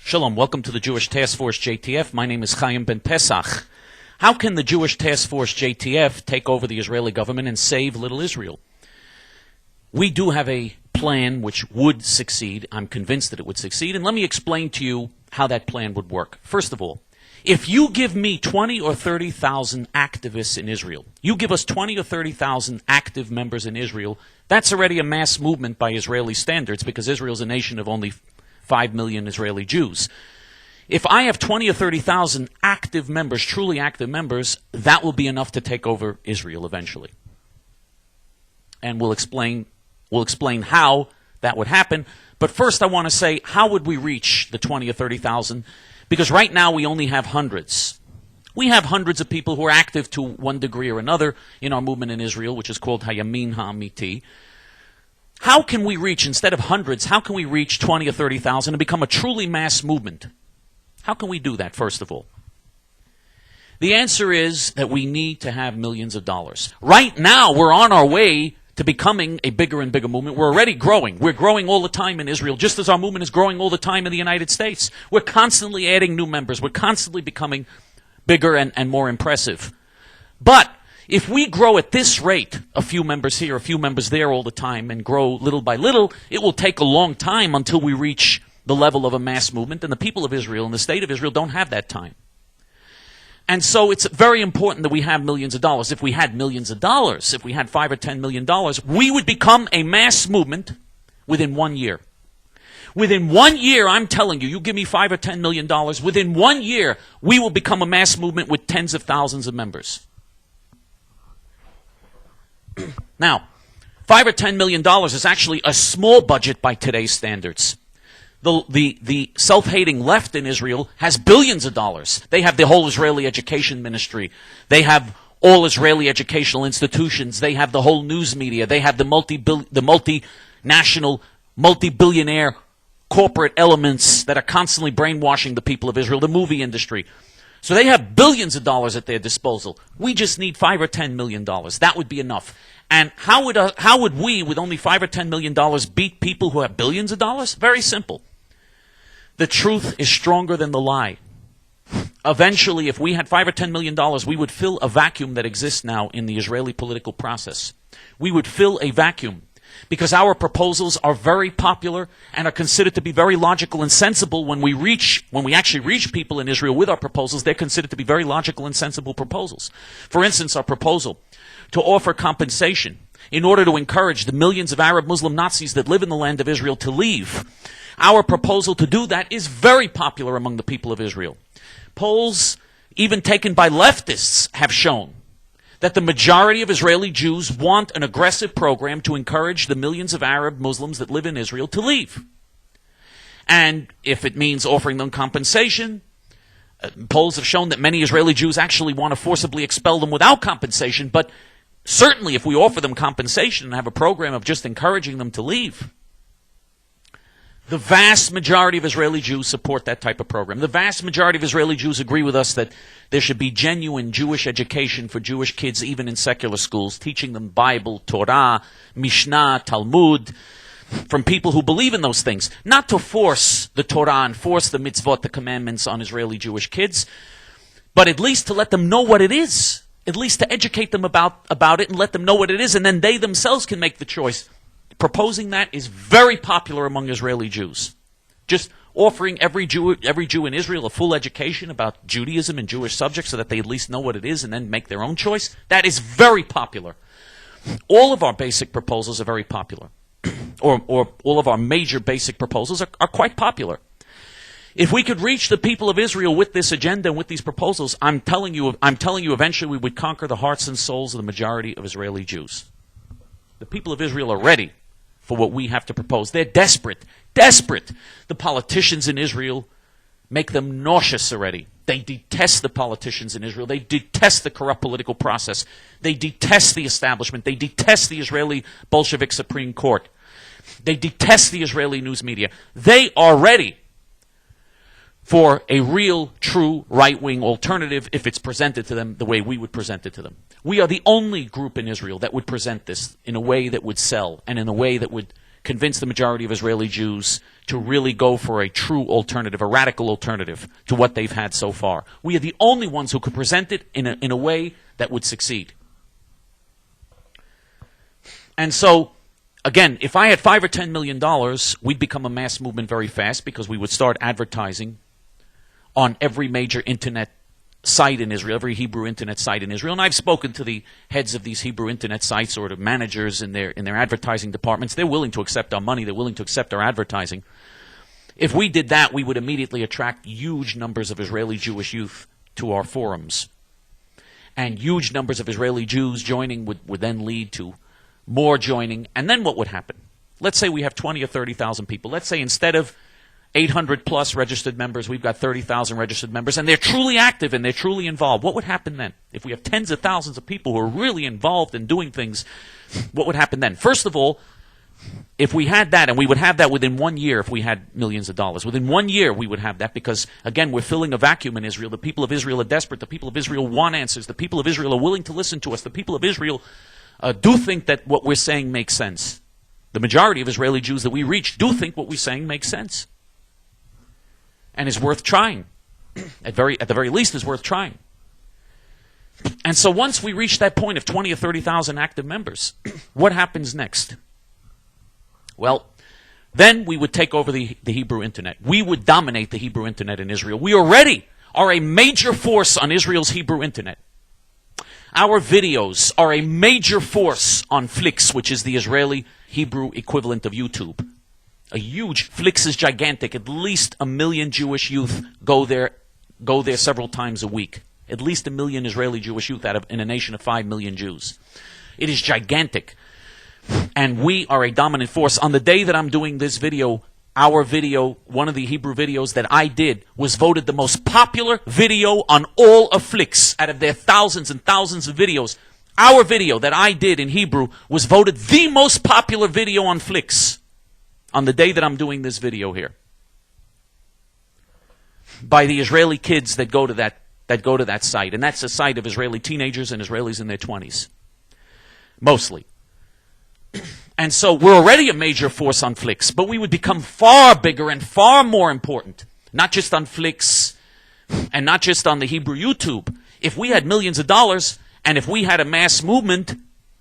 Shalom, welcome to the Jewish Task Force JTF. My name is Chaim Ben Pesach. How can the Jewish Task Force JTF take over the Israeli government and save little Israel? We do have a plan which would succeed. I'm convinced that it would succeed. And let me explain to you how that plan would work. First of all, if you give me 20 or 30,000 activists in Israel, you give us 20 or 30,000 active members in Israel, that's already a mass movement by Israeli standards because Israel is a nation of only 5 million Israeli Jews. If I have 20 or 30,000 active members, truly active members, that will be enough to take over Israel eventually. And we'll explain how that would happen. But first I want to say, how would we reach the 20 or 30,000? Because right now we only have hundreds. We have hundreds of people who are active to one degree or another in our movement in Israel, which is called Hayamin Ha'amiti. How can we reach, instead of hundreds, how can we reach 20 or 30,000 and become a truly mass movement? How can we do that, first of all? The answer is that we need to have millions of dollars. Right now, we're on our way to becoming a bigger and bigger movement. We're already growing. We're growing all the time in Israel, just as our movement is growing all the time in the United States. We're constantly adding new members. We're constantly becoming bigger and more impressive. But if we grow at this rate, a few members here, a few members there all the time, and grow little by little, it will take a long time until we reach the level of a mass movement, and the people of Israel and the state of Israel don't have that time. And so it's very important that we have millions of dollars. If we had millions of dollars, if we had $5 or $10 million, we would become a mass movement within 1 year. Within 1 year, I'm telling you, you give me $5 or $10 million, within 1 year, we will become a mass movement with tens of thousands of members. Now, $5 or $10 million is actually a small budget by today's standards. The self-hating left in Israel has billions of dollars. They have the whole Israeli education ministry. They have all Israeli educational institutions. They have the whole news media. They have the multinational, multi-billionaire corporate elements that are constantly brainwashing the people of Israel, the movie industry. So they have billions of dollars at their disposal. We just need $5 or $10 million. That would be enough. And how would we, with only $5 or $10 million, beat people who have billions of dollars? Very simple. The truth is stronger than the lie. Eventually, if we had $5 or $10 million, we would fill a vacuum that exists now in the Israeli political process. We would fill a vacuum because our proposals are very popular and are considered to be very logical and sensible. When we actually reach people in Israel with our proposals, they're considered to be very logical and sensible proposals. For instance, our proposal to offer compensation in order to encourage the millions of Arab Muslim Nazis that live in the land of Israel to leave. Our proposal to do that is very popular among the people of Israel. Polls, even taken by leftists, have shown that the majority of Israeli Jews want an aggressive program to encourage the millions of Arab Muslims that live in Israel to leave. And if it means offering them compensation, polls have shown that many Israeli Jews actually want to forcibly expel them without compensation, but certainly if we offer them compensation and have a program of just encouraging them to leave, the vast majority of Israeli Jews support that type of program. The vast majority of Israeli Jews agree with us that there should be genuine Jewish education for Jewish kids, even in secular schools, teaching them Bible, Torah, Mishnah, Talmud, from people who believe in those things. Not to force the Torah and force the mitzvot, the commandments on Israeli Jewish kids, but at least to let them know what it is. At least to educate them about it and let them know what it is, and then they themselves can make the choice. Proposing that is very popular among Israeli Jews. Just offering every Jew in Israel a full education about Judaism and Jewish subjects so that they at least know what it is and then make their own choice, that is very popular. All of our basic proposals are very popular. or all of our major basic proposals are quite popular. If we could reach the people of Israel with this agenda and with these proposals, I'm telling you eventually we would conquer the hearts and souls of the majority of Israeli Jews. The people of Israel are ready for what we have to propose. They're desperate. The politicians in Israel make them nauseous already. They detest the politicians in Israel. They detest the corrupt political process. They detest the establishment. They detest the Israeli Bolshevik Supreme Court. They detest the Israeli news media. They are ready for a real, true, right-wing alternative if it's presented to them the way we would present it to them. We are the only group in Israel that would present this in a way that would sell and in a way that would convince the majority of Israeli Jews to really go for a true alternative, a radical alternative to what they've had so far. We are the only ones who could present it in a way that would succeed. And so, again, if I had $5 or $10 million, we'd become a mass movement very fast because we would start advertising on every major internet site in Israel, every Hebrew internet site in Israel. And I've spoken to the heads of these Hebrew internet sites or the managers in their advertising departments. They're willing to accept our money. They're willing to accept our advertising. If we did that, we would immediately attract huge numbers of Israeli Jewish youth to our forums. And huge numbers of Israeli Jews joining would then lead to more joining. And then what would happen? Let's say we have 20 or 30,000 people. Let's say instead of 800 plus registered members, we've got 30,000 registered members, and they're truly active and they're truly involved. What would happen then? If we have tens of thousands of people who are really involved in doing things, what would happen then? First of all, if we had that, and we would have that within 1 year if we had millions of dollars. Within 1 year we would have that because, again, we're filling a vacuum in Israel. The people of Israel are desperate. The people of Israel want answers. The people of Israel are willing to listen to us. The people of Israel do think that what we're saying makes sense. The majority of Israeli Jews that we reach do think what we're saying makes sense. And is worth trying. At the very least, is worth trying. And so once we reach that point of 20 or 30,000 active members, what happens next? Well, then we would take over the Hebrew internet. We would dominate the Hebrew internet in Israel. We already are a major force on Israel's Hebrew internet. Our videos are a major force on Flix, which is the Israeli Hebrew equivalent of YouTube. A huge, Flix is gigantic. At least 1 million Jewish youth go there several times a week. At least 1 million Israeli Jewish youth in a nation of 5 million Jews. It is gigantic. And we are a dominant force. On the day that I'm doing this video, our video, one of the Hebrew videos that I did, was voted the most popular video on all of Flix. Out of their thousands and thousands of videos, our video that I did in Hebrew was voted the most popular video on Flix. On the day that I'm doing this video here, by the Israeli kids that go to that site, and that's a site of Israeli teenagers and Israelis in their 20s, mostly. And so we're already a major force on Flix, but we would become far bigger and far more important, not just on Flix and not just on the Hebrew YouTube. If we had millions of dollars and if we had a mass movement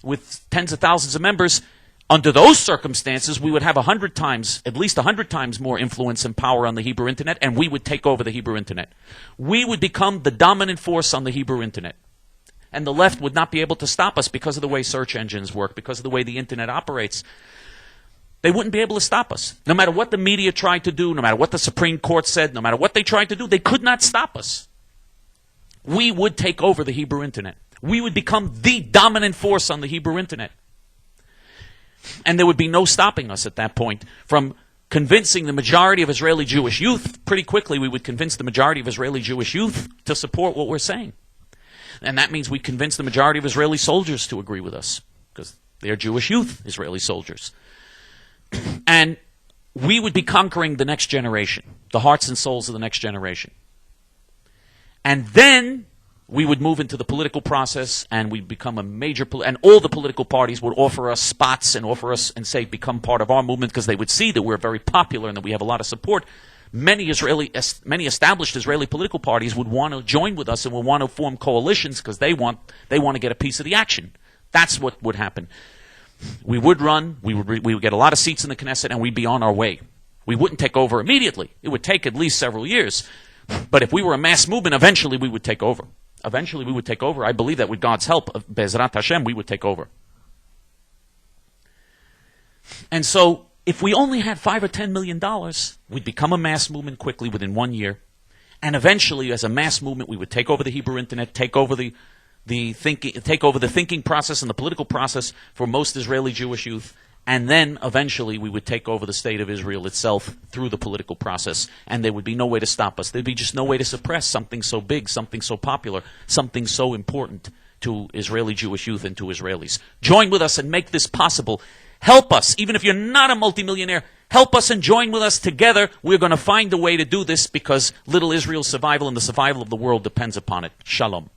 with tens of thousands of members, under those circumstances, we would have at least 100 times more influence and power on the Hebrew internet, and we would take over the Hebrew internet. We would become the dominant force on the Hebrew internet. And the left would not be able to stop us because of the way search engines work, because of the way the internet operates. They wouldn't be able to stop us. No matter what the media tried to do, no matter what the Supreme Court said, no matter what they tried to do, they could not stop us. We would take over the Hebrew internet. We would become the dominant force on the Hebrew internet. And there would be no stopping us at that point from convincing the majority of Israeli Jewish youth. Pretty quickly we would convince the majority of Israeli Jewish youth to support what we're saying. And that means we convince the majority of Israeli soldiers to agree with us, because they're Jewish youth, Israeli soldiers. And we would be conquering the next generation, the hearts and souls of the next generation. And then we would move into the political process, and we'd become a major, and all the political parties would offer us spots and offer us and say, become part of our movement, because they would see that we're very popular and that we have a lot of support. Many established Israeli political parties would want to join with us and would want to form coalitions because they want to get a piece of the action. That's what would happen. We would run, we would get a lot of seats in the Knesset, and we'd be on our way. We wouldn't take over immediately. It would take at least several years. But if we were a mass movement, eventually we would take over. Eventually we would take over. I believe that with God's help, Be'ezrat Hashem, we would take over. And so, if we only had $5 or $10 million, we'd become a mass movement quickly within 1 year. And eventually, as a mass movement, we would take over the Hebrew internet, take over the thinking process and the political process for most Israeli Jewish youth. And then, eventually, we would take over the state of Israel itself through the political process. And there would be no way to stop us. There'd be just no way to suppress something so big, something so popular, something so important to Israeli Jewish youth and to Israelis. Join with us and make this possible. Help us, even if you're not a multimillionaire, help us and join with us together. We're going to find a way to do this because little Israel's survival and the survival of the world depends upon it. Shalom.